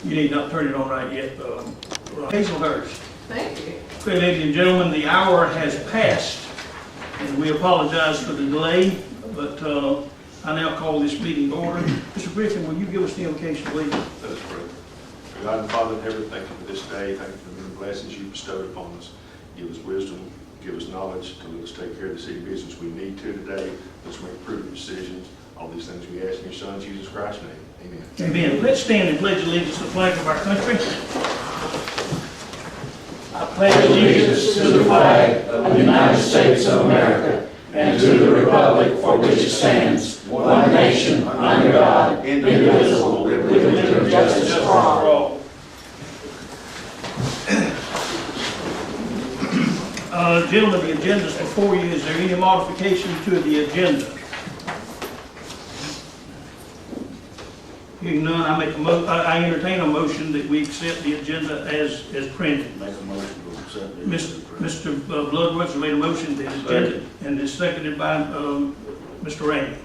You need not turn it on right yet. Hazelhurst. Thank you. Okay, ladies and gentlemen, the hour has passed, and we apologize for the delay, but I now call this meeting to order. Mr. Griffin, will you give us the invocation, please? Let us pray. God and Father in heaven, thank you for this day. Thank you for the many blessings you bestowed upon us. Give us wisdom, give us knowledge to let us take care of the city business we need to today. Let's make prudent decisions. All these things we ask in your Son, Jesus Christ's name. Amen. Amen. Let's stand and pledge allegiance to the flag of our country. I pledge allegiance to the flag of the United States of America and to the republic for which it stands, one nation, under God, indivisible, with liberty and justice for all. Gentlemen, the agenda is before you. Is there any modification to the agenda? Hearing none, I entertain a motion that we accept the agenda as printed. Make a motion to accept it. Mr. Bloodworth made a motion that is agenda and is seconded by Mr. Rainey.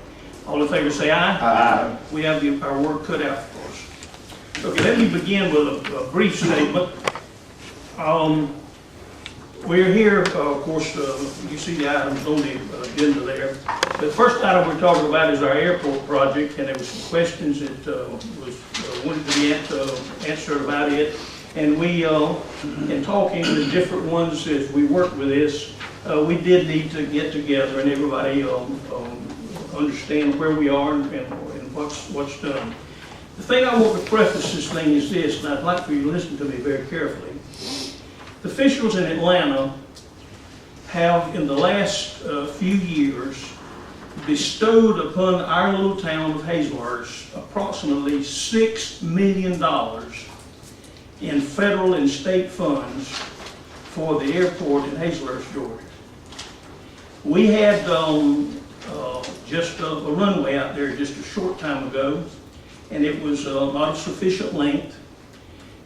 All in favor say aye. Aye. We have our work cut out for us. Okay, let me begin with a brief statement. We're here, of course, you see the items on the agenda there. The first item we're talking about is our airport project, and there were some questions that wanted to be answered about it. And we, in talking with different ones as we worked with this, we did need to get together and everybody understand where we are and what's done. The thing I want to preface this thing is this, and I'd like for you to listen to me very carefully. The officials in Atlanta have, in the last few years, bestowed upon our little town of Hazelhurst approximately $6 million in federal and state funds for the airport in Hazelhurst, Georgia. We had just a runway out there just a short time ago, and it was not of sufficient length.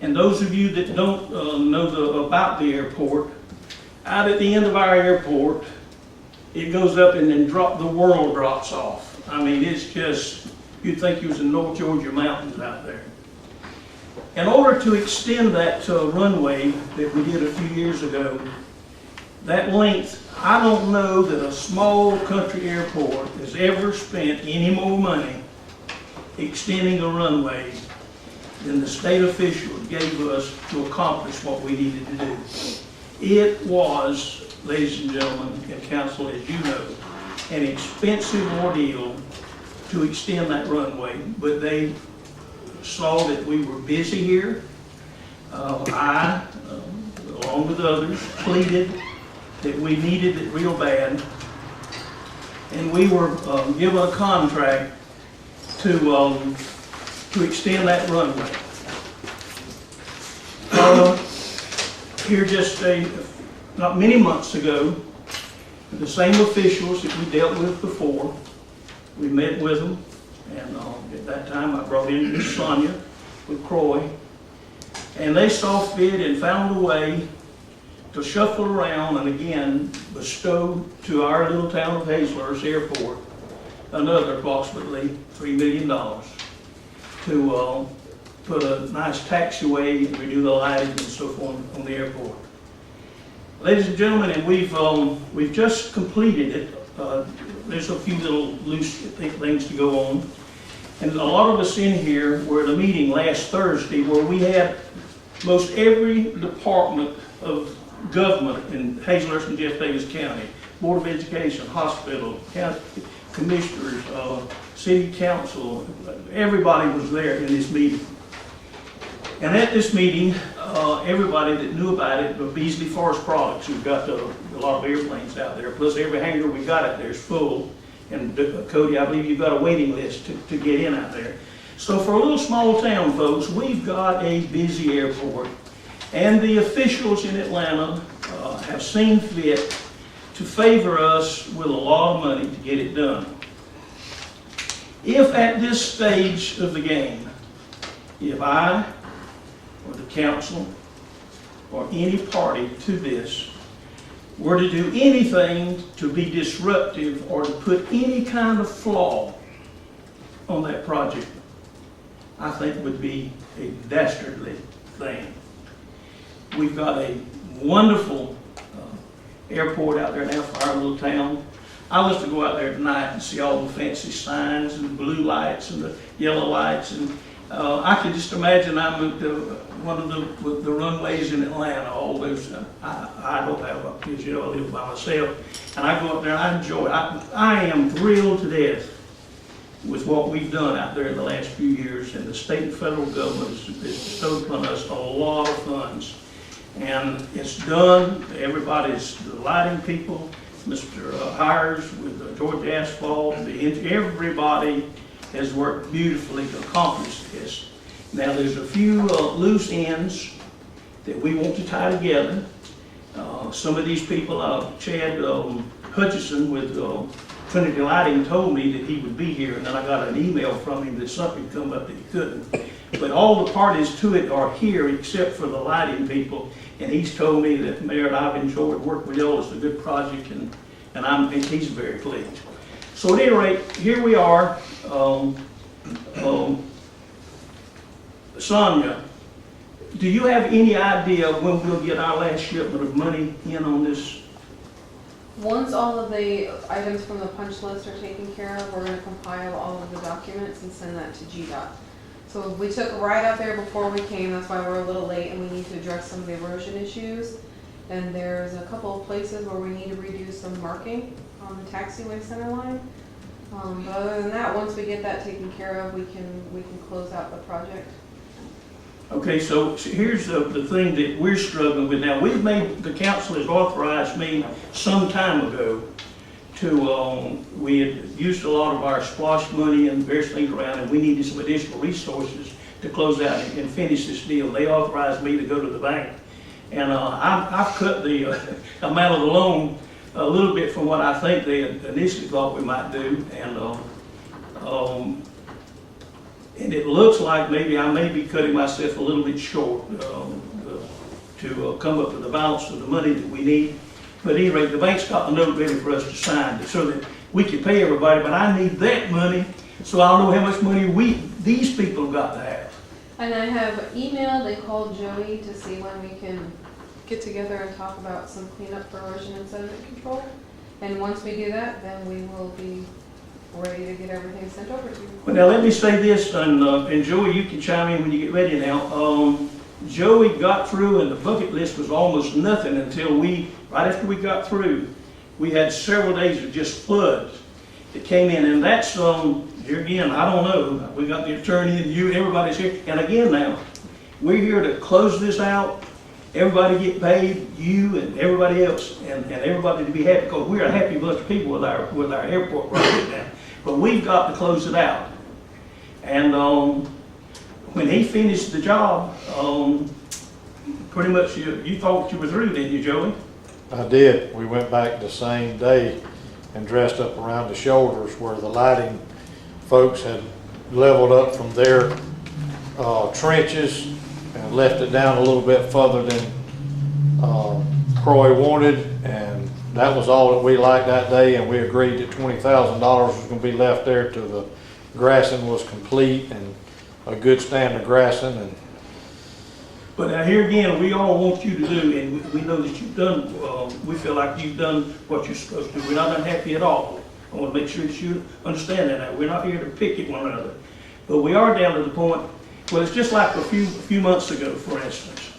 And those of you that don't know about the airport, out at the end of our airport, it goes up and then the world drops off. I mean, it's just, you'd think you was in North Georgia mountains out there. In order to extend that runway that we did a few years ago, that length, I don't know that a small country airport has ever spent any more money extending a runway than the state officials gave us to accomplish what we needed to do. It was, ladies and gentlemen, and council, as you know, an expensive ordeal to extend that runway, but they saw that we were busy here. I, along with others, pleaded that we needed it real bad, and we were given a contract to extend that runway. Here just not many months ago, the same officials that we dealt with before, we met with them, and at that time I brought in Miss Sonia with Croy, and they saw fit and found a way to shuffle around and again bestow to our little town of Hazelhurst Airport another approximately $3 million to put a nice taxiway and redo the lighting and so forth on the airport. Ladies and gentlemen, and we've just completed it. There's a few little loose things to go on. And a lot of us in here were at a meeting last Thursday where we had most every department of government in Hazelhurst and Jeff Davis County, Board of Education, hospital, county commissioners, city council, everybody was there in this meeting. And at this meeting, everybody that knew about it, Beasley Forest Products, who've got a lot of airplanes out there, plus every hangar we got out there is full. And Cody, I believe you've got a waiting list to get in out there. So for a little small town, folks, we've got a busy airport. And the officials in Atlanta have seen fit to favor us with a lot of money to get it done. If at this stage of the game, if I or the council or any party to this were to do anything to be disruptive or to put any kind of flaw on that project, I think would be a dastardly thing. We've got a wonderful airport out there now for our little town. I love to go out there at night and see all the fancy signs and the blue lights and the yellow lights, and I can just imagine I'm at one of the runways in Atlanta. All those I don't have kids, I live by myself, and I go up there and I enjoy it. I am thrilled to death with what we've done out there in the last few years, and the state and federal government has bestowed upon us a lot of funds, and it's done. Everybody's, the lighting people, Mr. Hires with Georgia Asphalt, everybody has worked beautifully to accomplish this. Now, there's a few loose ends that we want to tie together. Some of these people, Chad Hutchison with Trinity Lighting told me that he would be here, and then I got an email from him that something come up that he couldn't. But all the parties to it are here except for the lighting people, and he's told me that, Mayor, and I've enjoyed working with y'all. It's a good project, and he's very pleased. So at any rate, here we are. Sonia, do you have any idea when we'll get our last shipment of money in on this? Once all of the items from the punch list are taken care of, we're gonna compile all of the documents and send that to GDOT. So we took a ride out there before we came, that's why we're a little late, and we need to address some of the erosion issues. And there's a couple of places where we need to redo some marking on the taxiway center line. But other than that, once we get that taken care of, we can close out the project. Okay, so here's the thing that we're struggling with now. The council has authorized me some time ago to, we had used a lot of our SPLOST money and various things around, and we needed some additional resources to close out and finish this deal. They authorized me to go to the bank, and I've cut the amount of the loan a little bit from what I think they initially thought we might do, and it looks like maybe I may be cutting myself a little bit short to come up with the balance of the money that we need. But at any rate, the bank's got the note ready for us to sign so that we can pay everybody, but I need that money so I'll know how much money these people have got to have. And I have emailed and called Joey to see when we can get together and talk about some cleanup for erosion and sediment control. And once we do that, then we will be ready to get everything sent over to you. Well, now let me say this, and Joey, you can chime in when you get ready now. Joey got through, and the bucket list was almost nothing until right after we got through, we had several days of just floods that came in, and that's, here again, I don't know. We got the attorney and you, everybody's here, and again now, we're here to close this out. Everybody get paid, you and everybody else, and everybody to be happy, because we're a happy bunch of people with our airport project now. But we've got to close it out. And when he finished the job, pretty much you thought you were through, didn't you, Joey? I did. We went back the same day and dressed up around the shoulders where the lighting folks had leveled up from their trenches and left it down a little bit further than Croy wanted, and that was all that we liked that day, and we agreed that $20,000 was going to be left there till the grassing was complete and a good stand of grassing. And but now here again, we all want you to do, and we know that you've done, we feel like you've done what you're supposed to do. We're not unhappy at all. I want to make sure that you understand that now. We're not here to pick at one another. But we are down to the point, well, it's just like a few months ago, for instance.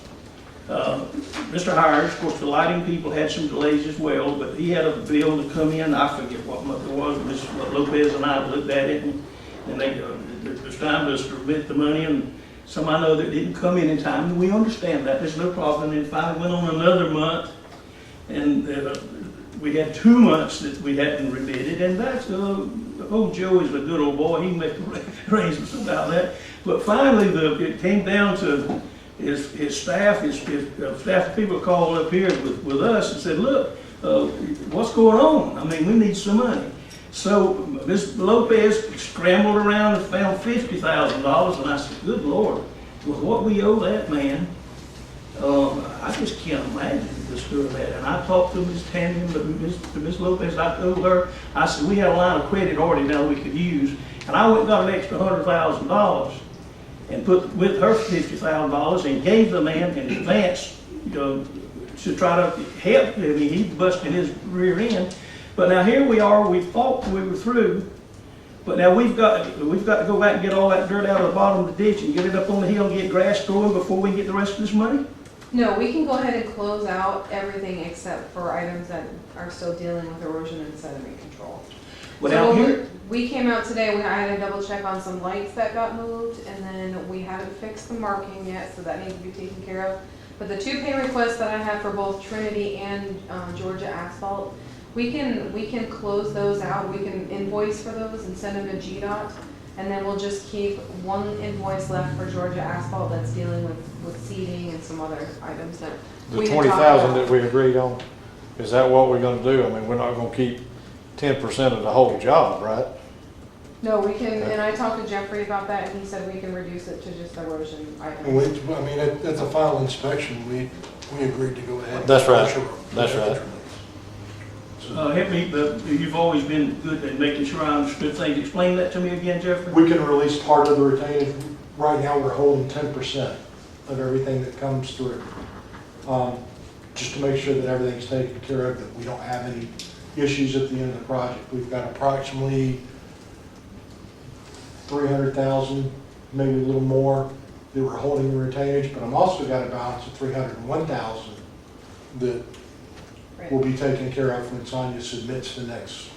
Mr. Hires, of course, the lighting people had some delays as well, but he had a bill to come in. I forget what month it was. Mr. Lopez and I looked at it, and it was time to submit the money, and some I know that didn't come in time, and we understand that. There's no problem. And finally went on another month, and we had 2 months that we hadn't remitted, and that's, old Joey's a good old boy. He can make arrangements about that. But finally, it came down to his staff, his staff people called up here with us and said, look, what's going on? I mean, we need some money. So Ms. Lopez scrambled around and found $50,000, and I said, good Lord, with what we owe that man, I just can't imagine the story of that. And I talked to Ms. Tanya, but Ms. Lopez, I told her, I said, we had a line of credit already now we could use, and I went and got an extra $100,000. and put with her $50,000 and gave the man in advance, to try to help. I mean, he busted his rear end. But now here we are, we thought we were through, but now we've got to go back and get all that dirt out of the bottom of the ditch and get it up on the hill and get grass growing before we can get the rest of this money? No, we can go ahead and close out everything except for items that are still dealing with erosion and sediment control. Well, So now here, we came out today, I had to double check on some lights that got moved, and then we haven't fixed the marking yet, so that needs to be taken care of. But the 2 pay requests that I have for both Trinity and Georgia Asphalt, we can close those out, we can invoice for those and send them to GDOT, and then we'll just keep 1 invoice left for Georgia Asphalt that's dealing with seeding and some other items that The we had talked 20,000 about. that we agreed on, is that what we're gonna do? I mean, we're not gonna keep 10% of the whole job, right? No, we can, and I talked to Jeffrey about that, and he said we can reduce it to just erosion items. I mean, at the final inspection, we agreed to go ahead. That's right. That's right. help me, but you've always been good at making sure I understood things. Explain that to me again, Jeffrey. We can release part of the retainage. Right now, we're holding 10% of everything that comes through. Just to make sure that everything's taken care of, that we don't have any issues at the end of the project. We've got approximately 300,000, maybe a little more, that we're holding in retainage, but I'm also got a balance of 301,000 that will be taken care of when Sonia submits the next.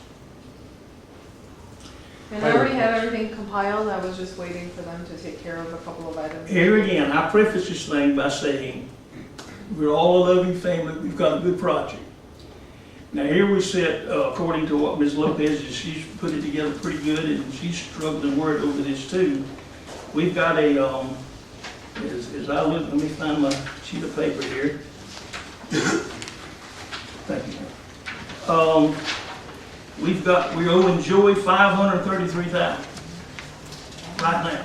And I already had everything compiled, I was just waiting for them to take care of a couple of items. Here again, I preface this thing by saying, we're all a loving family, we've got a good project. Now here we sit, according to what Ms. Lopez, she's put it together pretty good, and she's struggling word over this too. We've got a, as I look, let me find my sheet of paper here. Thank you. We're owing Joey $533,000 right now.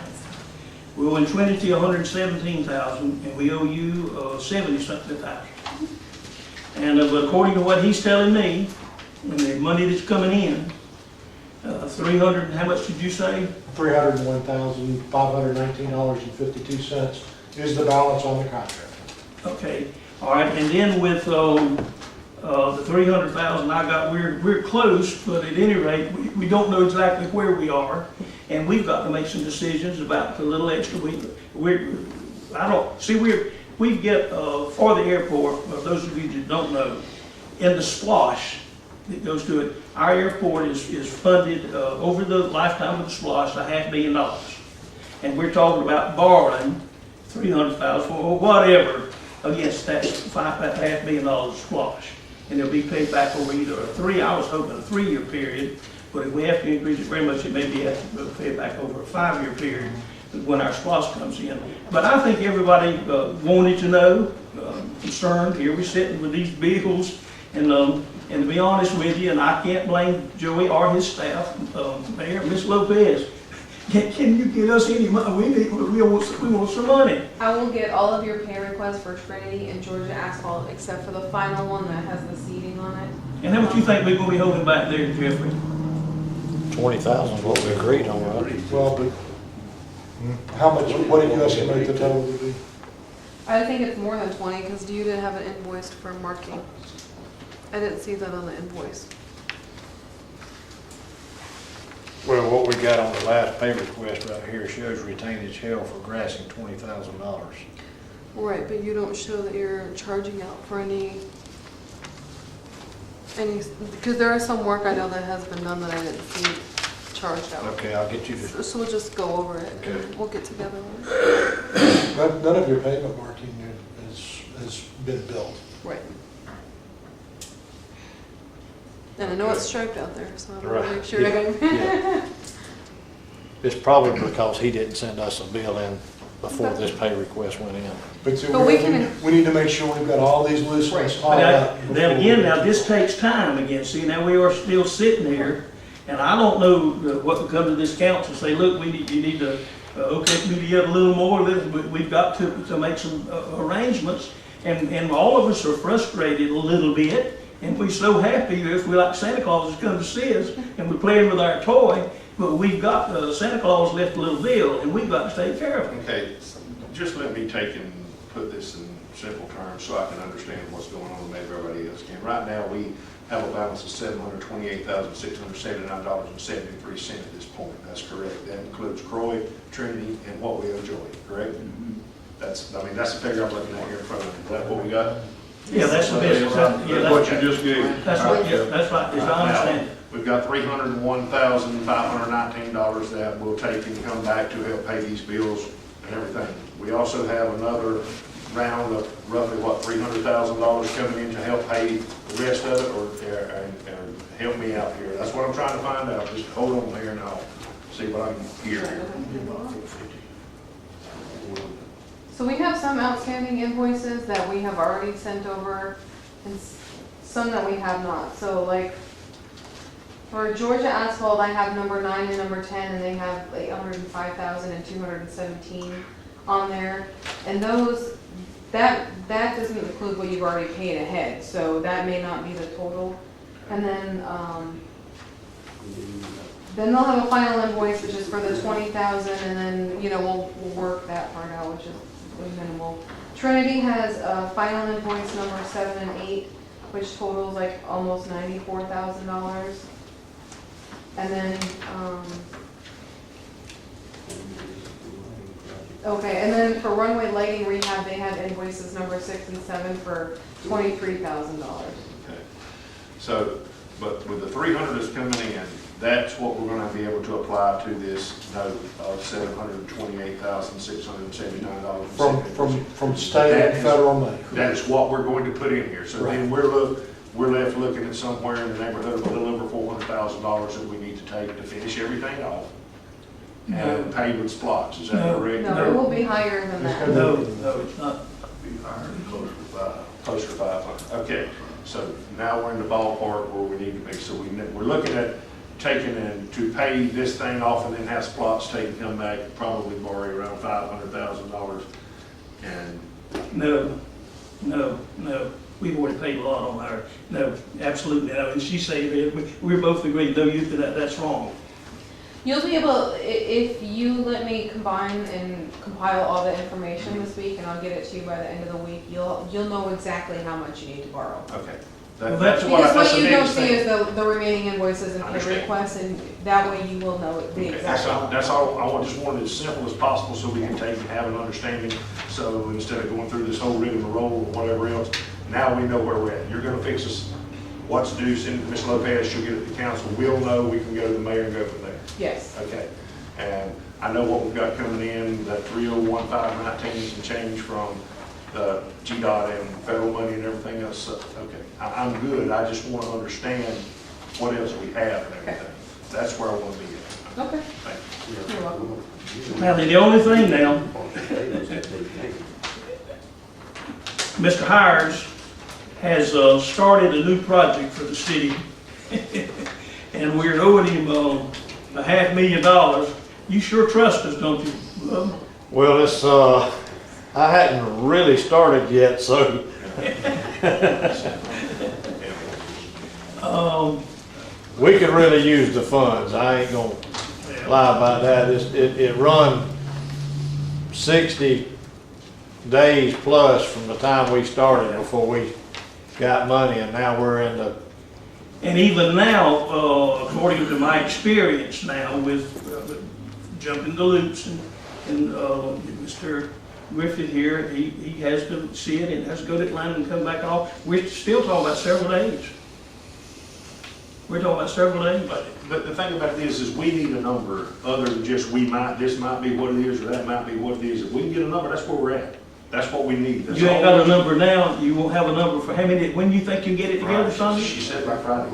We're owing Trinity $117,000, and we owe you 70-something thousand. And but according to what he's telling me, and the money that's coming in, 300, how much did you say? $301,519.52 is the balance on the contract. Okay, all right, and then with the 300,000 I got, we're close, but at any rate, we don't know exactly where we are, and we've got to make some decisions about the little extra we get for the airport, for those of you that don't know, in the SPLOST that goes to it, our airport is funded over the lifetime of the SPLOST $500 million. And we're talking about borrowing $300,000 or whatever against that $500 million SPLOST. And it'll be paid back over either I was hoping a 3-year period, but if we have to increase it very much, it may be have to pay it back over a 5-year period when our SPLOST comes in. But I think everybody wanted to know, concerned. Here we're sitting with these bills, and to be honest with you, and I can't blame Joey or his staff, Mayor, Ms. Lopez, can you get us any money? We want some money. I will get all of your pay requests for Trinity and Georgia Asphalt, except for the final one that has the seeding on it. And how much you think we're gonna be holding back there, Jeffrey? 20,000 is what we agreed on, right? Well, but how much, what did you estimate the total would be? I think it's more than 20, because you did have it invoiced for marking. I didn't see that on the invoice. Well, what we got on the last pay request right here shows retainage held for grassing $20,000. Right, but you don't show that you're charging out for any, because there is some work I know that has been done that I didn't see charged out. Okay, I'll get you to, So we'll just go over it Okay. and we'll get together on it. None of your payment marking has been billed. Right. And I know it's striped out there, so I want to Right. make sure. Yeah. It's probably because he didn't send us a bill in before Okay. this pay request went in. But see, But we can- we need to make sure we've got all these loose ends But tied now, up. then again, now this takes time again. See, now we are still sitting here, and I don't know what to come to this council, say, look, you need to, okay, we need to get a little more, but we've got to make some arrangements. And all of us are frustrated a little bit, and we're so happy if we like Santa Claus is coming to see us, and we're playing with our toy, but we've got, Santa Claus left a little bill, and we've got to take care of it. Okay, just let me take and put this in simple terms so I can understand what's going on, and maybe everybody else can. Right now, we have a balance of $728,679.73 at this point. That's correct. That includes Croy, Trinity, and what we owe Joey, correct? That's the figure I'm looking at here in front of me. Is that what we got? Yeah, that's the best, yeah, What you that's, just gave. that's right, yeah, that's right, as I understand it. We've got $301,519 that we'll take and come back to help pay these bills and everything. We also have another round of roughly, $300,000 coming in to help pay the rest of it, or help me out here. That's what I'm trying to find out. Just hold on here and I'll see what I can hear here. So we have some outstanding invoices that we have already sent over and some that we have not. So like for Georgia Asphalt, I have number 9 and number 10, and they have like 105,217 on there. And those, that doesn't include what you've already paid ahead, so that may not be the total. And then they'll have a final invoice, which is for the 20,000, and then, we'll work that part out, which is minimal. Trinity has a final invoice number 7 and 8, which totals like almost $94,000. And then, okay, and then for runway lighting rehab, they had invoices number 6 and 7 for $23,000. Okay. So, but with the 300 that's coming in, that's what we're gonna be able to apply to this note of $728,679. From state and federal money. That is what we're going to put in here. So then we're left looking at somewhere in the neighborhood of a little over $400,000 that we need to take to finish everything off and pay with spots. Is that No. correct? No, it will be higher than that. No, it's not. Closer to 500. Okay, so now we're in the ballpark where we need to be. So we're looking at taking and to pay this thing off and then have spots taken, come back, probably borrow around $500,000. And No, we've already paid a lot on our, no, absolutely, no, and she said, we're both agreed, no, that's wrong. You'll be able, if you let me combine and compile all the information this week, and I'll get it to you by the end of the week, you'll know exactly how much you need to borrow. okay. Well, that's Because what the you don't biggest see thing. is the remaining invoices and pay Understand. requests, and that way you will know the Okay, exact amount. That's all, just wanted it as simple as possible so we can take and have an understanding. So instead of going through this whole rigmarole or whatever else, now we know where we're at. You're gonna fix us what's due, send it to Ms. Lopez, she'll get it to council, we'll know, we can go to the mayor and go from there. Yes. Okay, and I know what we've got coming in, that 301,519 and change from the GDOT and federal money and everything else. So, okay, I'm good, I just want to understand what else we have and everything. That's where I want to be at. Okay. Thank you. You're welcome. Now, the only thing now, Mr. Hires has started a new project for the city, and we're owing him $500,000. You sure trust us, don't you? Well, it's, I hadn't really started yet, so we could really use the funds. I ain't gonna lie about that. It run 60 days plus from the time we started before we got money, and now we're in the, And even now, according to my experience now with jumping the loops and Mr. Griffith here, he has to see it and has to go to Atlanta and come back off. We're still talking about several days. We're talking about several days. But the thing about this is we need a number other than just this might be what it is or that might be what it is. If we can get a number, that's where we're at. That's what we need. That's You ain't all. got a number now, you won't have a number for how many, when you think you get it together, Right. Sonny? She said by Friday.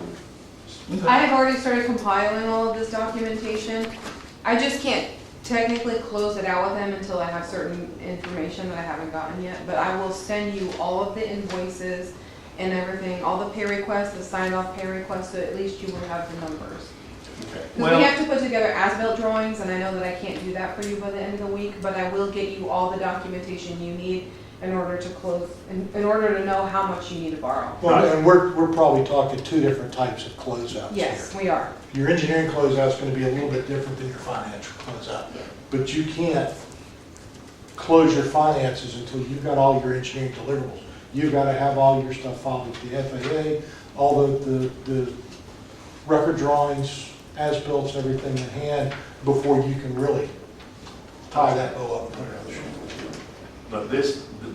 I have already started compiling all of this documentation. I just can't technically close it out with them until I have certain information that I haven't gotten yet, but I will send you all of the invoices and everything, all the pay requests, the signed off pay requests, so at least you will have the numbers. Okay. Because we have to put together as-built drawings, and I know that I can't do that for you by the end of the week, but I will get you all the documentation you need, in order to close, in order to know how much you need to borrow. Well, and we're probably talking two different types of closeouts here. Yes, we are. Your engineering closeout's gonna be a little bit different than your financial closeout. But you can't close your finances until you've got all your engineering deliverables. You've gotta have all your stuff filed with the FAA, all the record drawings, as-built, everything in hand, before you can really tie that bow up and put it on the shelf.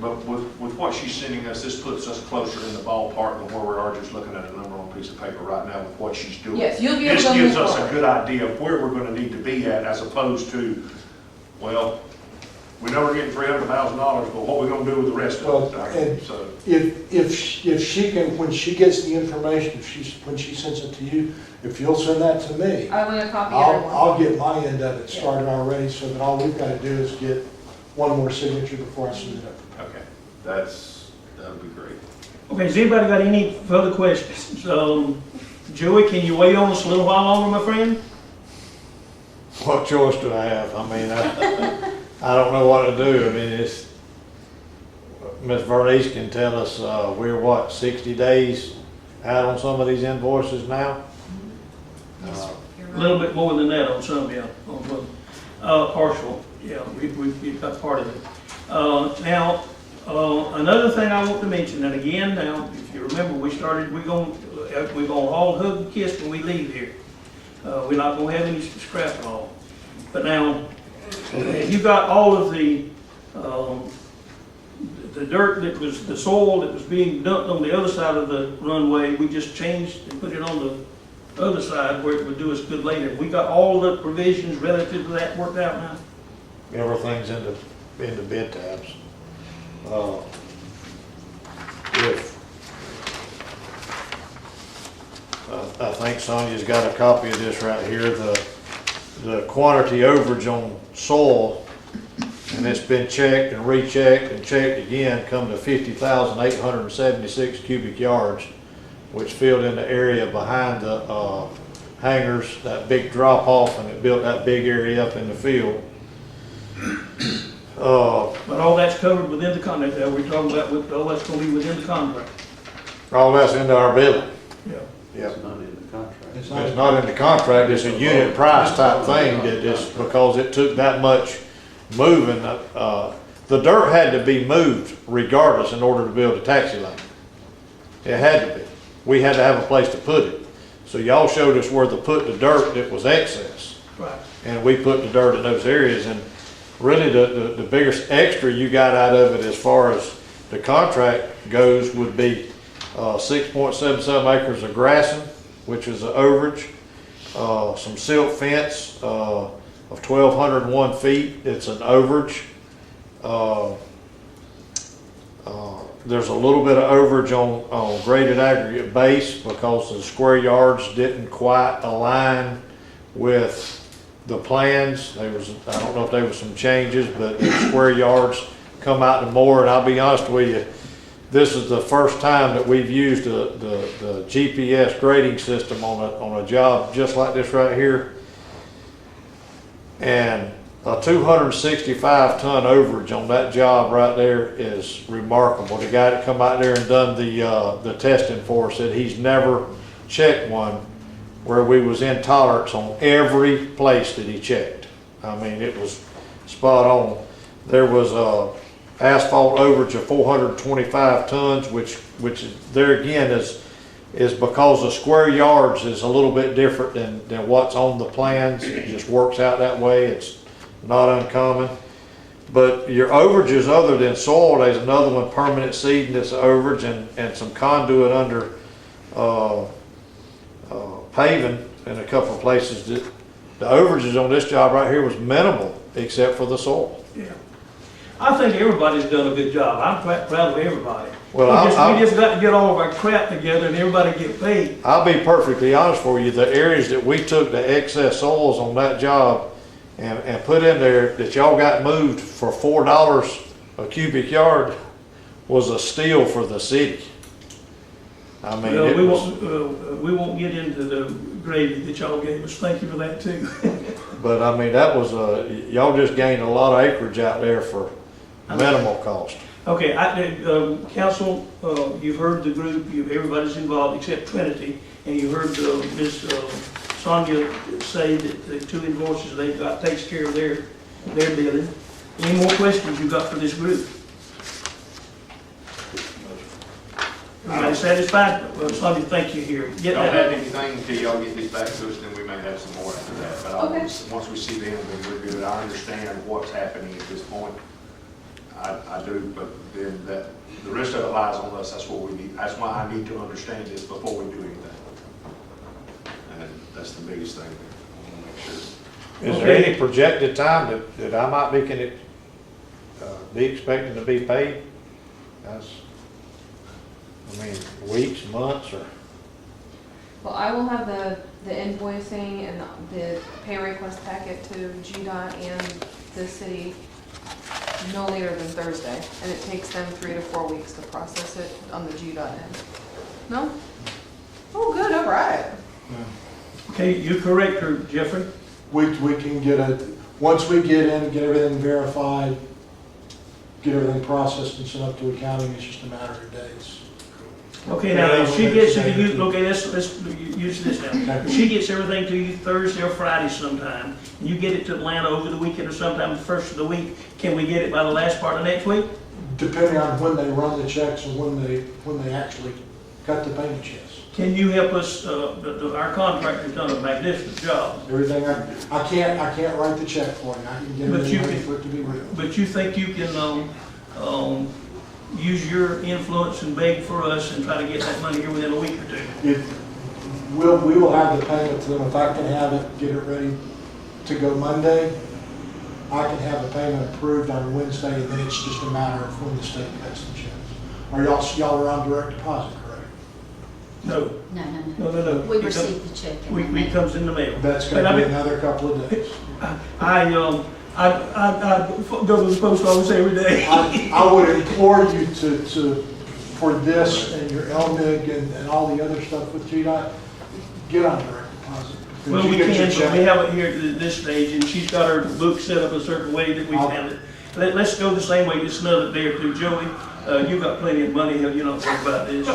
But with what she's sending us, this puts us closer in the ballpark than where we are just looking at a number on a piece of paper right now with what she's doing. Yes, you'll be able This to gives move us a forward. good idea of where we're gonna need to be at, as opposed to, well, we know we're getting $300,000, but what we gonna do with the rest of Well, it? and So, if she can, when she gets the information, when she sends it to you, if you'll send that to me, I'm gonna copy I'll everyone. get my end of it started already, so that all we've gotta do is get one more signature before I send it up. okay, that'd be great. Okay, has anybody got any further questions? Joey, can you wait on us a little while longer, my friend? What choice do I have? I mean, I don't know what to do. I mean, Ms. Vernice can tell us, we're what, 60 days out on some of these invoices now? You're A right. little bit more than that on some, yeah, on one. Partial, yeah, we've got part of it. Now, another thing I want to mention, and again, now, if you remember, we're gonna all hug and kiss when we leave here. We're not gonna have any scrap at all. But now, you got all of the dirt that was, the soil that was being dumped on the other side of the runway, we just changed and put it on the other side where it would do us good later. We got all the provisions relative to that worked out now? Everything's in the bid tabs. I think Sonia's got a copy of this right here, the quantity overage on soil, and it's been checked and rechecked and checked again, come to 50,876 cubic yards, which filled in the area behind the hangars, that big drop off, and it built that big area up in the field. But all that's covered within the contract, that we're talking about, all that's gonna be within the contract. All that's into our billing. Yeah. Yeah. It's not in the contract. It's It's not in the contract, it's a unit price type thing, that is, because it took that much moving. The dirt had to be moved regardless in order to build a taxi lane. It had to be. We had to have a place to put it. So y'all showed us where to put the dirt that was excess. Right. And we put the dirt in those areas, and really the biggest extra you got out of it as far as the contract goes would be 6.77 acres of grassing, which is an overage, some silt fence of 1,201 feet, it's an overage. There's a little bit of overage on graded aggregate base because the square yards didn't quite align with the plans. I don't know if there was some changes, but the square yards come out to more, and I'll be honest with you, this is the first time that we've used the GPS grading system on a job just like this right here. And a 265 ton overage on that job right there is remarkable. The guy that come out there and done the testing for us said he's never checked one where we was in tolerance on every place that he checked. I mean, it was spot on. There was a asphalt overage of 425 tons, which there again is because the square yards is a little bit different than what's on the plans. It just works out that way. It's not uncommon. But your overages other than soil, there's another one, permanent seeding, that's overage, and some conduit under paving in a couple of places. The overages on this job right here was minimal except for the soil. Yeah. I think everybody's done a good job. I'm quite proud of everybody. Well, We just got to get all of our crap together and everybody get paid. I'll be perfectly honest for you, the areas that we took the excess soils on that job and put in there that y'all got moved for $4 a cubic yard was a steal for the city. I mean, Well, it we was, we won't get into the gravy that y'all gave us. Thank you for that too. but I mean, that was y'all just gained a lot of acreage out there for minimal cost. Okay, council, you've heard the group, everybody's involved except Trinity, and you heard Ms. Sonia say that the 2 invoices they've got takes care of their billing. Any more questions you got for this group? Everybody satisfied? Well, Sonia, thank you here. Get Don't that. have anything until y'all get these back to us, then we may have some more after that. But Okay. once we see them, then we're good. I understand what's happening at this point. I do, but then the rest of it lies on us. That's what we need. That's why I need to understand this before we do anything. And that's the biggest thing. I want to make sure. Is there any projected time that I might be expecting to be paid? I mean, weeks, months, or? Well, I will have the invoicing and the pay request packet to GDOT and the city no later than Thursday, and it takes them 3 to 4 weeks to process it on the GDOT end. No? Oh, good, all right. Okay, you correct her, Jeffrey. We can once we get in, get everything verified, get everything processed and sent up to accounting, it's just a matter of days. Okay, now, if she gets it to you, okay, let's use this now. Okay. If she gets everything to you Thursday or Friday sometime, and you get it to Atlanta over the weekend or sometime the first of the week, can we get it by the last part of next week? Depending on when they run the checks and when they actually cut the payment checks. Can you help us, our contractor's done a magnificent job, Everything, I can't write the check for you, I can get But you everything ready can- for it to be real. but you think you can, use your influence and beg for us and try to get that money here within a week or two? We will have the payment to them, if I can have it, get it ready to go Monday, I can have the payment approved on Wednesday, and then it's just a matter of when the state cuts the checks. Y'all are on direct deposit, correct? No, No. no. We It comes- received the check in the It mail. comes in the mail. That's But I gonna be mean, another couple of days. I go to the post office every day. I would implore you for this and your LMIG and all the other stuff with GDOT, get on direct deposit. Because Well, you we get your can, but check- we have it here at this stage, and she's got her book set up a certain way that we found it. Let's go the same way, just another day or two. Joey, you got plenty of money, have you not thought about this? All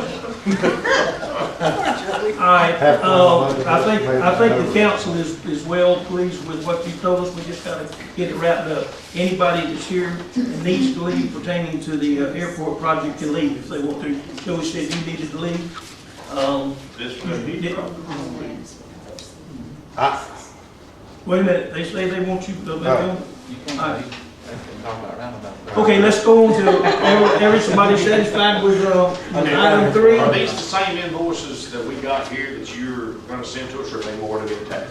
right, I think the council is well pleased with what you told us, we just gotta get it wrapped up. Anybody that's here and needs to leave pertaining to the airport project can leave if they want to. Joey said you needed to leave. You did- Wait a minute, they say they want you to go. All right. Okay, let's go on to, everybody satisfied with, item 3? Are these the same invoices that we got here that you're gonna send to us, or are they more to be attached?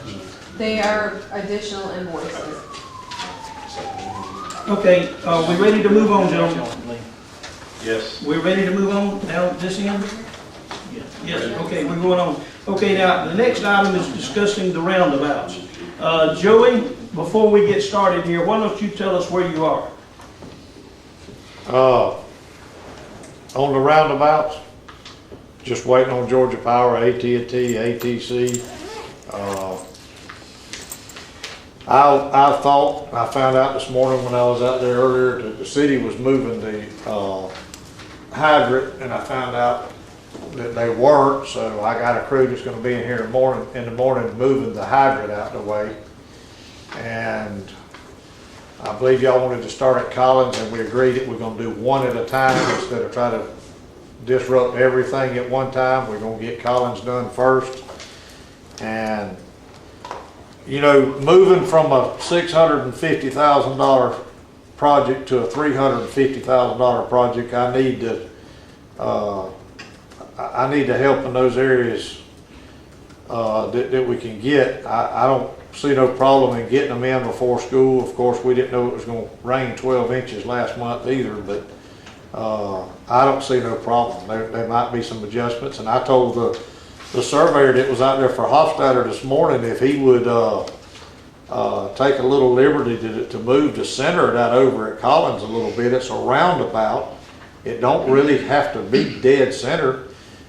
They are additional invoices. Okay, we ready to move on, gentlemen? Yes. We're ready to move on now this end? Yes, okay, we're going on. Okay, now, the next item is discussing the roundabouts. Joey, before we get started here, why don't you tell us where you are? On the roundabouts, just waiting on Georgia Power, AT&T, ATC. I found out this morning when I was out there earlier that the city was moving the hydrant, and I found out that they weren't, so I got a crew that's gonna be in here in the morning moving the hydrant out the way. And I believe y'all wanted to start at Collins, and we agreed that we're gonna do one at a time instead of try to disrupt everything at one time. We're gonna get Collins done first. And, you know, moving from a $650,000 project to a $350,000 project, I need to help in those areas that we can get. I don't see no problem in getting them in before school. Of course, we didn't know it was going to rain 12 inches last month either, but I don't see no problem. There might be some adjustments, and I told the surveyor that was out there for Hofstadter this morning if he would take a little liberty to move the center of that over at Collins a little bit. It's a roundabout. It don't really have to be dead center.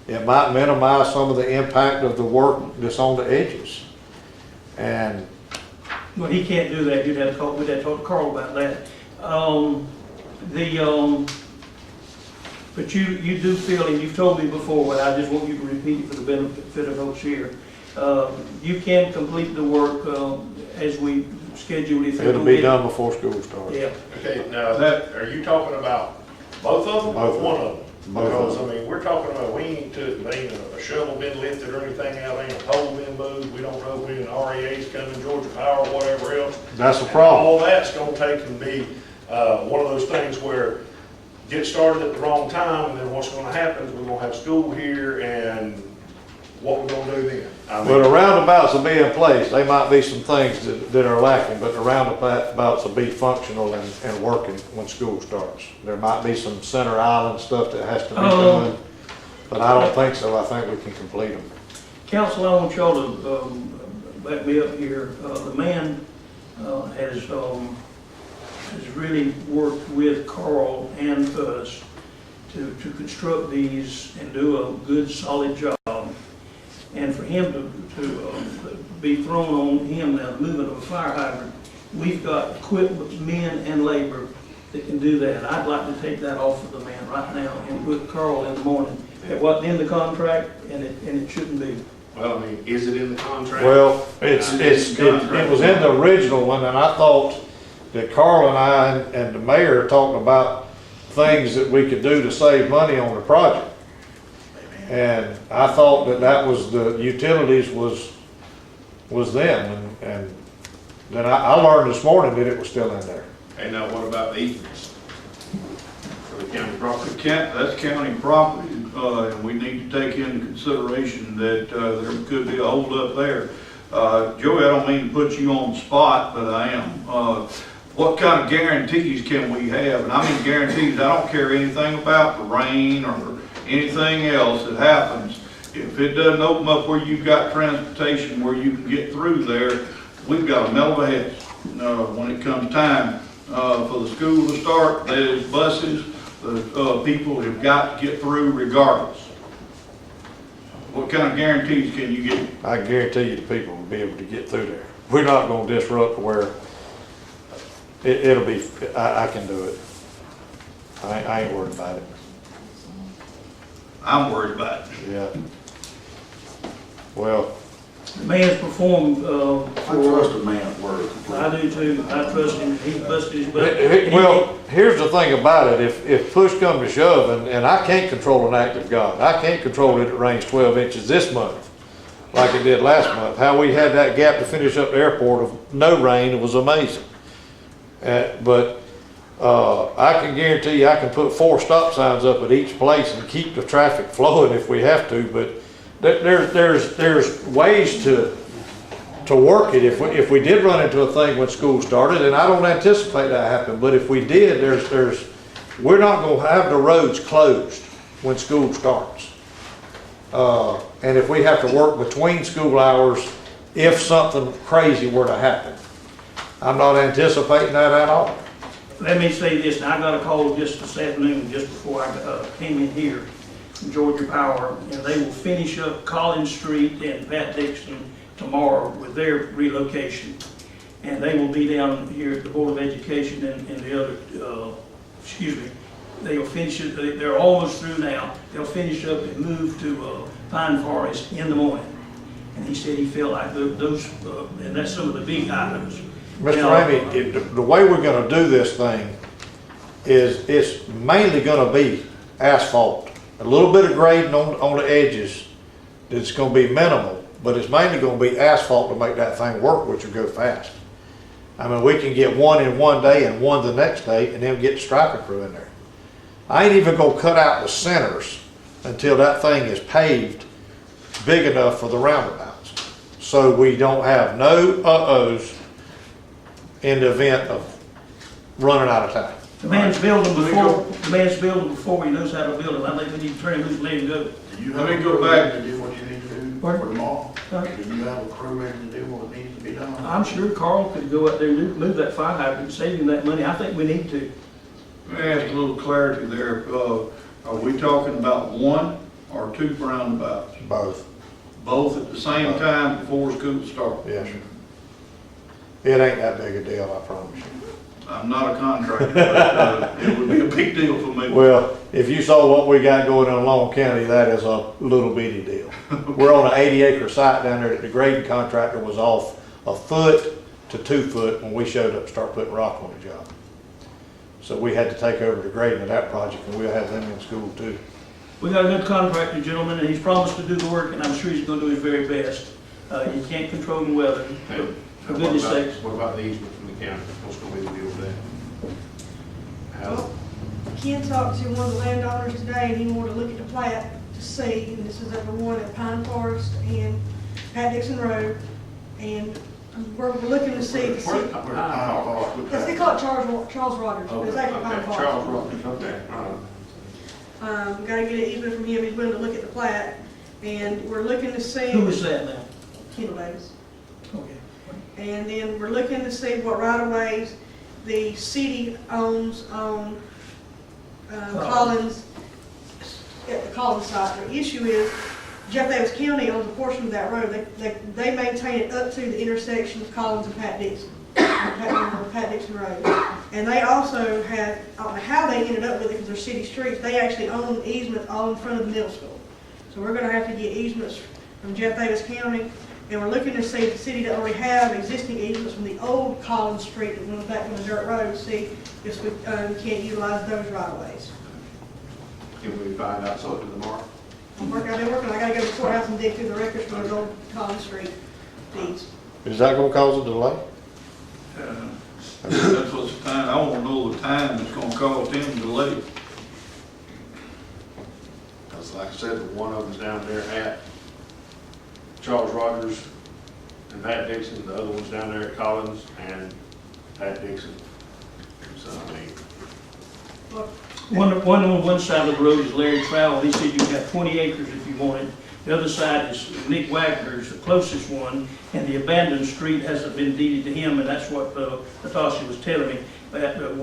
It might minimize some of the impact of the work that's on the edges. And Well, he can't do that, we'd have to talk to Carl about that. But you do feel, and you've told me before, and I just want you to repeat it for the benefit of folks here, you can complete the work as we scheduled if. It'll be done before school starts. Yeah. Okay, now that, are you talking about both of them or Both of one of them? Both of Because, them. I mean, we're talking about, we ain't to, ain't a shovel been lifted or anything out, ain't a pole been moved, we don't know when an REA's coming, Georgia Power, or whatever else. That's the And problem. all that's gonna take and be, one of those things where get started at the wrong time, and then what's gonna happen is we're gonna have school here, and what we're gonna do then? I Well, mean, the roundabouts will be in place. They might be some things that are lacking, but the roundabouts will be functional and working when school starts. There might be some center island stuff that has to be done, but I don't think so. I think we can complete them. Council, I want y'all to back me up here. The man has really worked with Carl and us to construct these and do a good, solid job. And for him to be thrown on him now, moving of a fire hydrant, we've got equipment, men and labor that can do that. I'd like to take that off of the man right now and put Carl in the morning. It wasn't in the contract, and it shouldn't be. Well, I mean, is it in the contract? Well, it was in the original one, and I thought that Carl and I and the mayor talked about things that we could do to save money on the project. And I thought that was the utilities was them, and then I learned this morning that it was still in there. And now what about the easements for the county property? That's county property, and we need to take into consideration that there could be a holdup there. Joey, I don't mean to put you on the spot, but I am. What kind of guarantees can we have? And I mean guarantees, I don't care anything about the rain or anything else that happens. If it doesn't open up where you've got transportation, where you can get through there, we've got a melt of heads when it comes time for the school to start. There's buses, the people have got to get through regardless. What kind of guarantees can you get? I guarantee you the people will be able to get through there. We're not gonna disrupt where it'll be, I can do it. I ain't worried about it. I'm worried about it. Yeah. Well, The man's performed I trust a man's word. I do too. I trust him. He busted his butt. well, here's the thing about it. If push comes to shove, and I can't control an act of God. I can't control it rains 12 inches this month, like it did last month. How we had that gap to finish up the airport of no rain, it was amazing. But I can guarantee you I can put 4 stop signs up at each place and keep the traffic flowing if we have to, but there's ways to work it. If we did run into a thing when school started, and I don't anticipate that happening, but if we did, we're not gonna have the roads closed when school starts. And if we have to work between school hours, if something crazy were to happen, I'm not anticipating that at all. Let me say this, and I got a call just this afternoon, just before I came in here, from Georgia Power, and they will finish up Collins Street and Pat Dixon tomorrow with their relocation. And they will be down here at the Board of Education and the other, they'll finish it, they're almost through now. They'll finish up and move to Pine Forest in the morning. And he said he felt like those, and that's some of the big items. Mr. Now, Ramey, the way we're gonna do this thing is it's mainly gonna be asphalt. A little bit of grading on the edges, it's gonna be minimal, but it's mainly gonna be asphalt to make that thing work, which will go fast. I mean, we can get one in one day and one the next day, and then get the striping crew in there. I ain't even gonna cut out the centers until that thing is paved big enough for the roundabouts. So we don't have no uh-ohs in the event of running out of time. The man's building before he knows how to build it. I think we need to turn him loose and let him go. Do you Let have me a go crew back. ready to do what you need to do Pardon? for tomorrow? Huh? Do you have a crew ready to do what needs to be done? I'm sure Carl could go out there and move that fire hydrant, save him that money. I think we need to. Let me ask a little clarity there. Are we talking about 1 or 2 roundabouts? Both. Both at the same time before school starts? Yes, sir. It ain't that big a deal, I promise you. I'm not a contractor, but it would be a big deal for me. Well, if you saw what we got going on in Long County, that is a little bitty deal. We're on an 80-acre site down there that the grading contractor was off a foot to 2 foot when we showed up to start putting rock on the job. So we had to take over the grading of that project, and we'll have them in school too. We got a good contractor, gentlemen, and he's promised to do the work, and I'm sure he's gonna do his very best. You can't control the weather, but for goodness sakes. What about the easement from the county? What's gonna be the deal with that? How, Well, Ken talked to one of the landowners today, and he wanted to look at the plat to see, and this is number one at Pine Forest and Pat Dixon Road, and we're looking to see, Where- yes, they call it Charles Rogers, but it's actually Pine Forest. Charles Rogers, okay, Gotta get an easement from him, he's willing to look at the plat, and we're looking to see. Who is that now? Kendall Davis. Okay. And then we're looking to see what right-of-ways the city owns on Collins, at the Collins site. The issue is Jeff Davis County owns a portion of that road. They maintain it up to the intersection of Collins and Pat Dixon, Pat Dixon Road. And they also have, I don't know how they ended up with it because they're city streets, they actually own easements all in front of the middle school. So we're gonna have to get easements from Jeff Davis County, and we're looking to see if the city that already have existing easements from the old Collins Street that went back on the dirt road, see if we can't utilize those right of ways. Can we find out something tomorrow? I've been working, I gotta go to the courthouse and dig through the records for those old Collins Street deeds. Is that gonna cause a delay? That's what's the time, I wanna know the time it's gonna cause them to delay. Because like I said, one of them's down there at Charles Rogers and Pat Dixon, the other one's down there at Collins and Pat Dixon. So, I mean, One on one side of the road is Larry Trowell. He said you can have 20 acres if you wanted. The other side is Nick Wagner's, the closest one, and the abandoned street hasn't been deeded to him, and that's what Natasha was telling me. The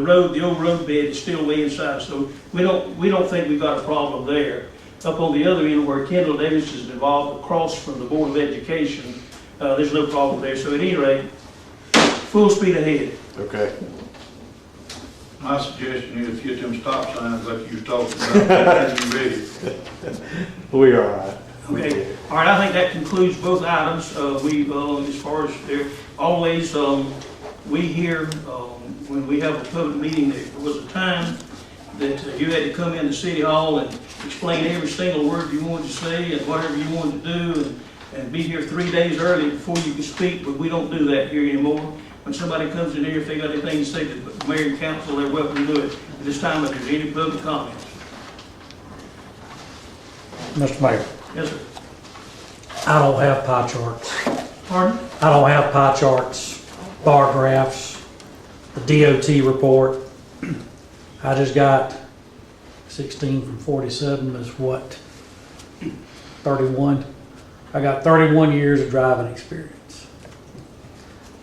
road, the old road bed is still way inside, so we don't think we've got a problem there. Up on the other end where Kendall Davis is involved, across from the Board of Education, there's no problem there. So at any rate, full speed ahead. Okay. My suggestion is get them stop signs like you was talking about, and you ready. We are all right. Okay, all right, I think that concludes both items. As far as there, always, we hear, when we have a public meeting, there was a time that you had to come into City Hall and explain every single word you wanted to say and whatever you wanted to do, and be here 3 days early before you could speak, but we don't do that here anymore. When somebody comes in here, if they got anything to say to the mayor and council, they're welcome to do it. At this time, if there's any public comments. Mr. Mayor, Yes, sir. I don't have pie charts. Pardon? I don't have pie charts, bar graphs, the DOT report. I just got 16 from 47 is what? 31. I got 31 years of driving experience.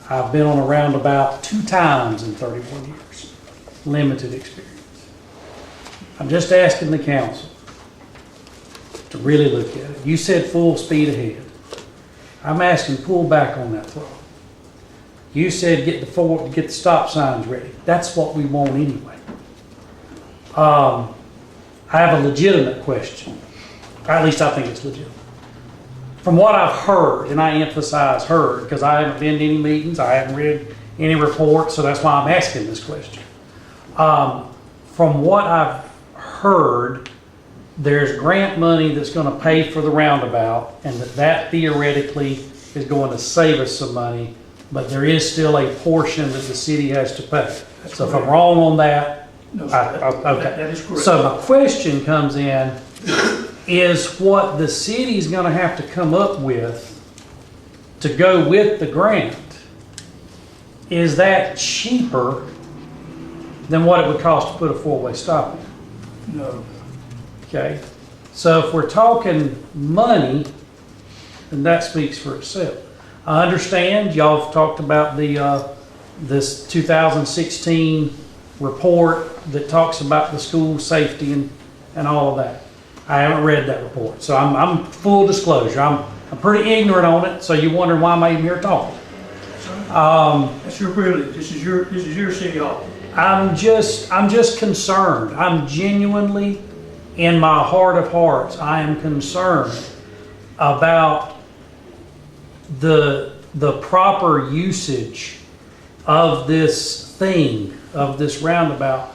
I've been on a roundabout 2 times in 31 years. Limited experience. I'm just asking the council to really look at it. You said full speed ahead. I'm asking pull back on that throttle. You said get the stop signs ready. That's what we want anyway. I have a legitimate question. At least I think it's legitimate. From what I've heard, and I emphasize heard because I haven't been to any meetings, I haven't read any reports, so that's why I'm asking this question. From what I've heard, there's grant money that's going to pay for the roundabout, and that theoretically is going to save us some money, but there is still a portion that the city has to pay. So if I'm wrong on that, No, okay. That is correct. So my question comes in, is what the city's going to have to come up with to go with the grant, is that cheaper than what it would cost to put a four-way stop in? No. Okay, so if we're talking money, then that speaks for itself. I understand y'all have talked about the this 2016 report that talks about the school safety and all of that. I haven't read that report, so I'm full disclosure. I'm pretty ignorant on it, so you're wondering why I'm even here talking. That's your privilege. This is your city hall. I'm just concerned. I'm genuinely, in my heart of hearts, I am concerned about the proper usage of this thing, of this roundabout,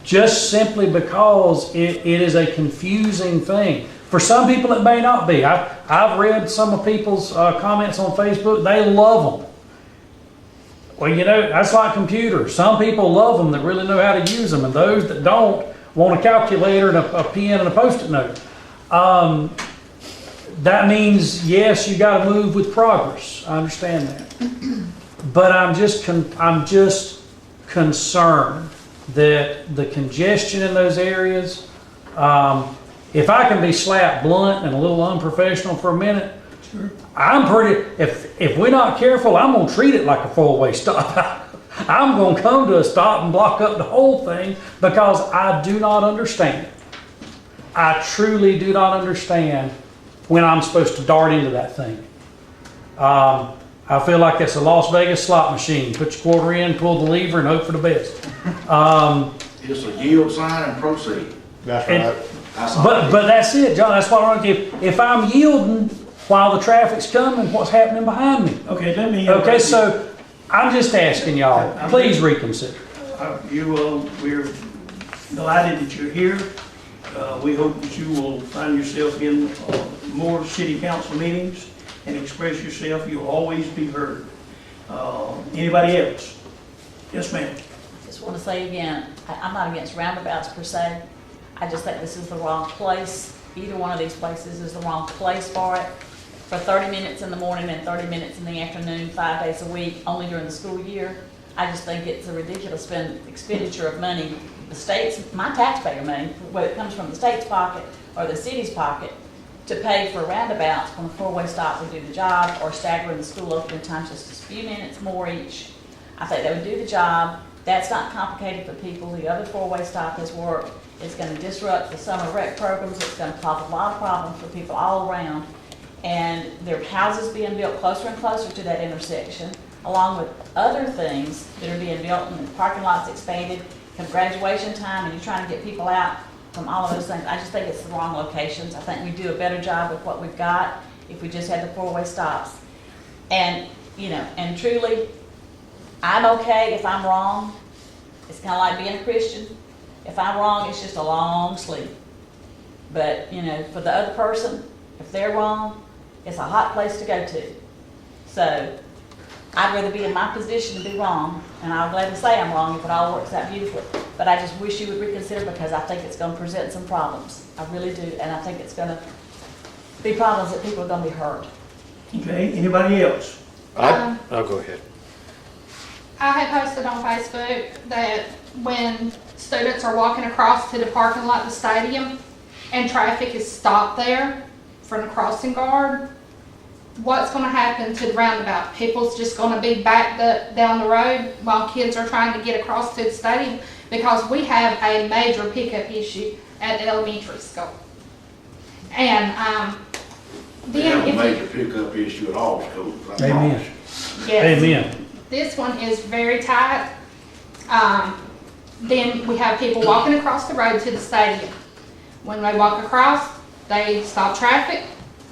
just simply because it is a confusing thing. For some people, it may not be. I've read some of people's comments on Facebook. They love them. Well, you know, that's like computers. Some people love them that really know how to use them, and those that don't want a calculator and a pen and a Post-it note. That means, yes, you got to move with progress. I understand that. But I'm just concerned that the congestion in those areas, if I can be slapped blunt and a little unprofessional for a minute, if we're not careful, I'm gonna treat it like a four-way stop. I'm gonna come to a stop and block up the whole thing because I do not understand. I truly do not understand when I'm supposed to dart into that thing. I feel like it's a Las Vegas slot machine. Put your quarter in, pull the lever, and hope for the best. It's a yield sign and proceed. That's And- right. But that's it, John. That's what I want to give. If I'm yielding while the traffic's coming, what's happening behind me? Okay, let me. Okay, so I'm just asking y'all, please reconsider. We're delighted that you're here. We hope that you will find yourself in more city council meetings and express yourself. You'll always be heard. Anybody else? Yes, ma'am. Just want to say again, I'm not against roundabouts per se. I just think this is the wrong place. Either one of these places is the wrong place for it. For 30 minutes in the morning and 30 minutes in the afternoon, 5 days a week, only during the school year, I just think it's a ridiculous expenditure of money. The state's, my taxpayer money, whether it comes from the state's pocket or the city's pocket, to pay for roundabouts when a four-way stop would do the job, or staggering the school opening times just a few minutes more each. I think they would do the job. That's not complicated for people. The other four-way stop has worked. It's going to disrupt the summer rec programs. It's going to cause a lot of problems for people all around. And there are houses being built closer and closer to that intersection, along with other things that are being built, and the parking lots expanded, come graduation time, and you're trying to get people out from all of those things. I just think it's the wrong locations. I think we do a better job with what we've got if we just had the four-way stops. And, you know, and truly, I'm okay if I'm wrong. It's kind of like being a Christian. If I'm wrong, it's just a long sleep. But, you know, for the other person, if they're wrong, it's a hot place to go to. So I'd rather be in my position to be wrong, and I'll gladly say I'm wrong if it all works out beautifully. But I just wish you would reconsider, because I think it's going to present some problems. I really do, and I think it's going to be problems that people are going to be hurt. Okay, anybody else? I'll go ahead. I had posted on Facebook that when students are walking across to the parking lot of the stadium and traffic is stopped there from the crossing guard, what's going to happen to the roundabout? People's just going to be backed up down the road while kids are trying to get across to the stadium, because we have a major pickup issue at the elementary school. And They have then a major if pickup issue at all schools. Amen. yes, Amen. this one is very tight. Then we have people walking across the road to the stadium. When they walk across, they stop traffic.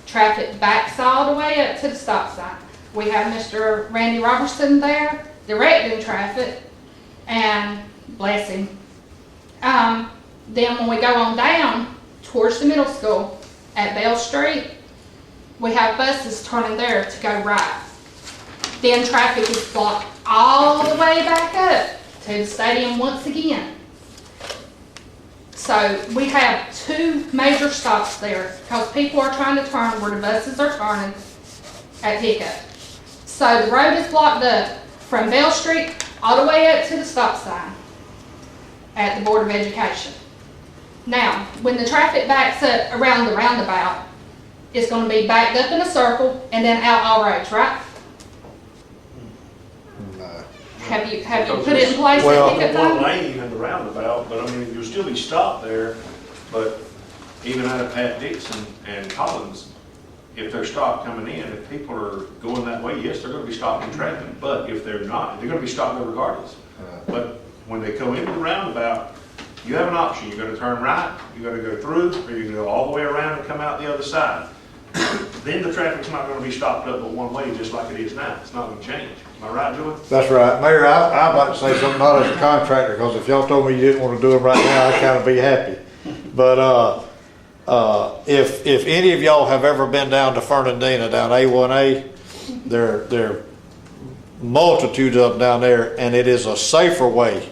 Traffic backs all the way up to the stop sign. We have Mr. Randy Robertson there directing traffic, and bless him. Then when we go on down towards the middle school at Bell Street, we have buses turning there to go right. Then traffic is blocked all the way back up to the stadium once again. So we have two major stops there because people are trying to turn where the buses are turning at pickup. So the road is blocked up from Bell Street all the way up to the stop sign at the Board of Education. Now, when the traffic backs up around the roundabout, it's going to be backed up in a circle and then out all roads, right? Have you put it in place Well, to pick up One time? lane in the roundabout, but I mean, you'll still be stopped there, but even out of Pat Dixon and Collins, if they're stopped coming in, if people are going that way, yes, they're gonna be stopped in traffic, but if they're not, they're gonna be stopped there regardless. But when they come into the roundabout, you have an option, you're gonna turn right, you're gonna go through, or you can go all the way around and come out the other side. Then the traffic's not gonna be stopped up but one way, just like it is now, it's not gonna change. Am I right, Joey? That's right. Mayor, I'd like to say something, not as a contractor, because if y'all told me you didn't want to do them right now, I'd kind of be happy. But, if any of y'all have ever been down to Fernandina, down A1A, there are multitudes of them down there, and it is a safer way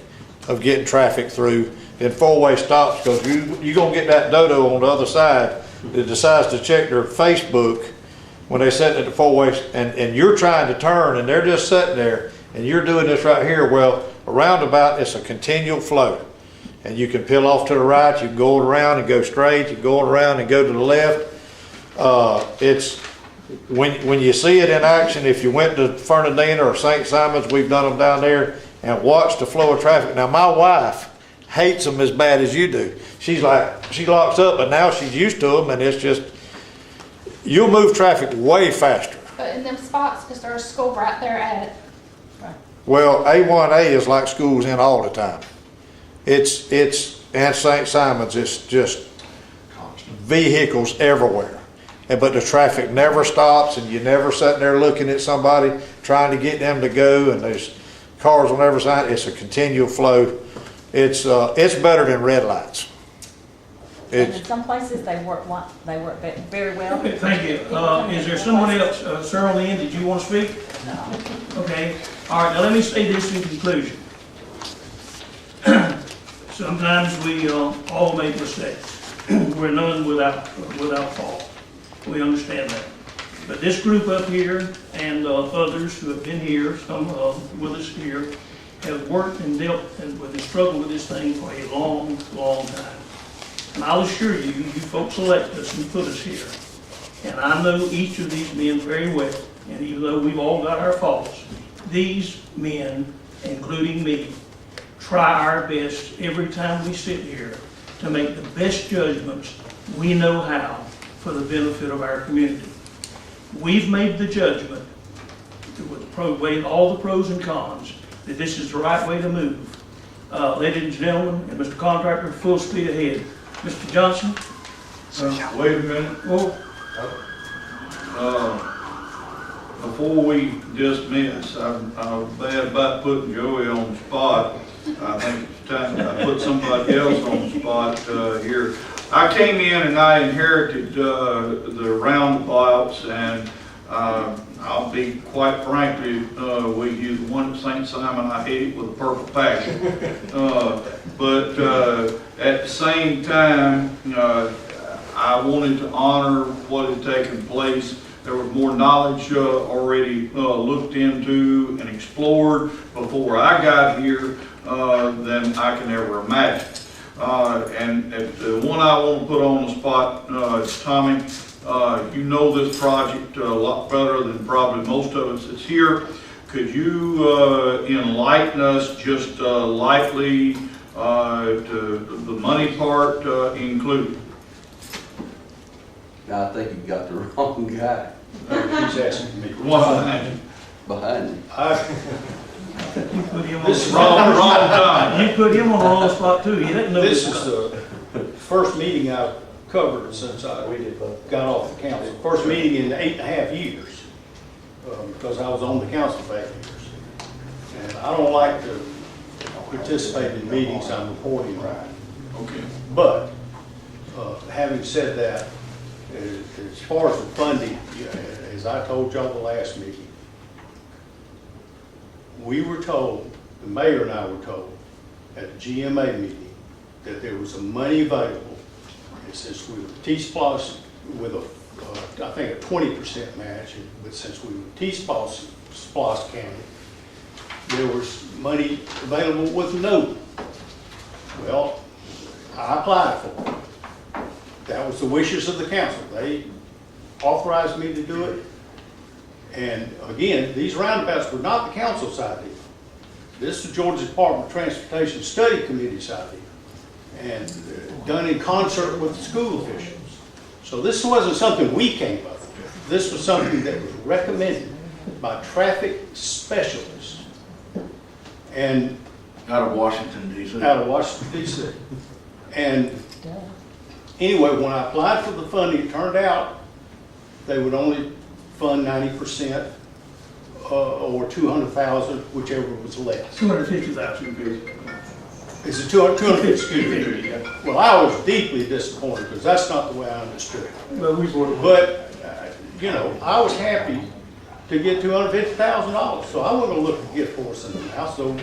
of getting traffic through than four-way stops, because you're gonna get that dodo on the other side that decides to check their Facebook when they sit at the four-way, and you're trying to turn, and they're just sitting there, and you're doing this right here. Well, a roundabout, it's a continual flow. And you can peel off to the right, you can go around and go straight, you can go around and go to the left. It's, when you see it in action, if you went to Fernandina or St. Simons, we've done them down there, and watched the flow of traffic. Now, my wife hates them as bad as you do. She's like, she locks up, but now she's used to them, and it's just, you'll move traffic way faster. But in them spots, is there a school right there at it? Well, A1A is like school's in all the time. It's and St. Simons, it's just vehicles everywhere. But the traffic never stops, and you're never sitting there looking at somebody trying to get them to go, and there's cars on every side. It's a continual flow. It's better than red lights. And in some places, they work very well. Okay, thank you. Is there someone else, sir on the end, did you want to speak? No. Okay, all right, now let me say this in conclusion. Sometimes we all make mistakes. We're none without fault. We understand that. But this group up here and others who have been here, some with us here, have worked and dealt with and struggled with this thing for a long, long time. And I'll assure you, you folks elect us and put us here. And I know each of these men very well. And even though we've all got our faults, these men, including me, try our best every time we sit here to make the best judgments we know how for the benefit of our community. We've made the judgment, weighing all the pros and cons, that this is the right way to move. Ladies and gentlemen, and Mr. Contractor, full speed ahead. Mr. Johnson? Wait a minute. Oh, Before we dismiss, I'm bad about putting Joey on the spot. I think it's time I put somebody else on the spot here. I came in and I inherited the roundabouts, and I'll be quite frankly with you, the one at St. Simon, I hate it with a purple passion. But at the same time, I wanted to honor what had taken place. There was more knowledge already looked into and explored before I got here than I can ever imagine. And the one I want to put on the spot, Tommy, you know this project a lot better than probably most of us that's here. Could you enlighten us just lightly to the money part included? I think you got the wrong guy He's asking me. behind you. you put him on the This is spot. Wrong time. You put him on the wrong spot too. He doesn't know This this. is the first meeting I've covered since I got off the council. First meeting in 8.5 years, because I was on the council for 8 years. And I don't like to participate in meetings I'm reporting right. Okay. But, having said that, as far as the funding, as I told y'all the last meeting, we were told, the mayor and I were told, at the GMA meeting, that there was some money available. And since we were T-SPLOST with I think a 20% match, but since we were T-SPLOST County, there was money available with no. Well, I applied for it. That was the wishes of the council. They authorized me to do it. And again, these roundabouts were not the council's idea. This is Georgia Department of Transportation Study Committee's idea, and done in concert with the school officials. So this wasn't something we came up with. this was something that was recommended by traffic specialists and Out of Washington DC. out of Washington DC. And anyway, when I applied for the funding, it turned out they would only fund 90%, or 200,000, whichever was less. 250,000. Is it 250, excuse me? Well, I was deeply disappointed because that's not the way I understood it. Well, we voted. But, you know, I was happy to get $250,000, so I wasn't gonna look a gift horse in the mouth, so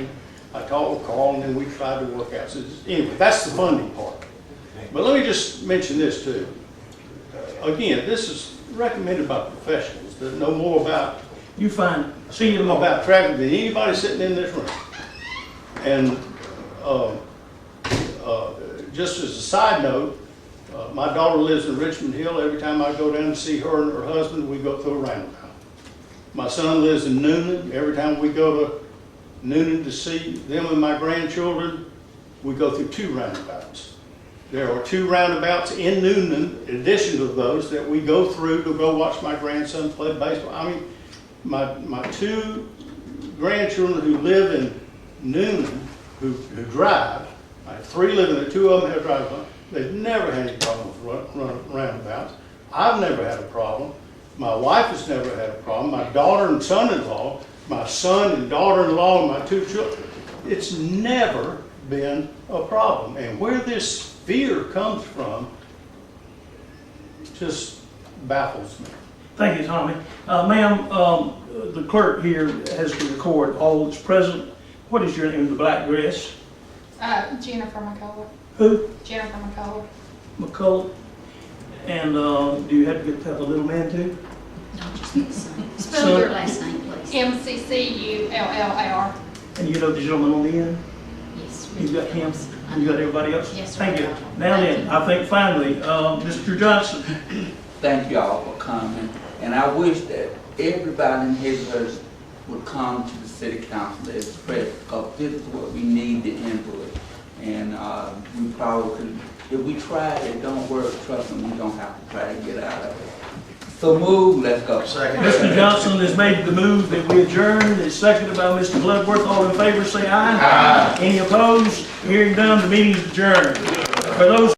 I talked with Carl and then we tried to work out. So anyway, that's the funding part. But let me just mention this too. Again, this is recommended by professionals that know more about You find, see you tomorrow. about traffic than anybody sitting in this room. And just as a side note, my daughter lives in Richmond Hill. Every time I go down to see her and her husband, we go through a roundabout. My son lives in Noonan. Every time we go to Noonan to see them and my grandchildren, we go through 2 roundabouts. There are 2 roundabouts in Noonan, in addition to those that we go through to go watch my grandson play baseball. I mean, my 2 grandchildren who live in Noonan, who drive, I have 3 living there, 2 of them have drive. They've never had any problems with roundabouts. I've never had a problem. My wife has never had a problem. My daughter and son-in-law, my son and daughter-in-law, and my 2 children, it's never been a problem. And where this fear comes from just baffles me. Thank you, Tommy. Ma'am, the clerk here has to record all that's present. What is your name, the black dress? Jennifer McCullough. Who? Jennifer McCullough. McCullough. And do you have to get the little man too? No, just the son. Spell your last name, please. McCullour. And you know the gentleman on the end? Yes. You got him? You got everybody else? Yes, sir. Thank you. Now then, I think finally, Mr. Johnson. Thank you all for coming, and I wish that everybody in Hazelhurst would come to the city council as express, because this is what we need the input. And we probably could, if we try it, it don't work, trust me, we don't have to try to get out of it. So move, let's go. Mr. Johnson has made the move that we adjourn. It's seconded by Mr. Bloodworth. All in favor, say aye. Aye. Any opposed? Hearing done, the meeting is adjourned. For those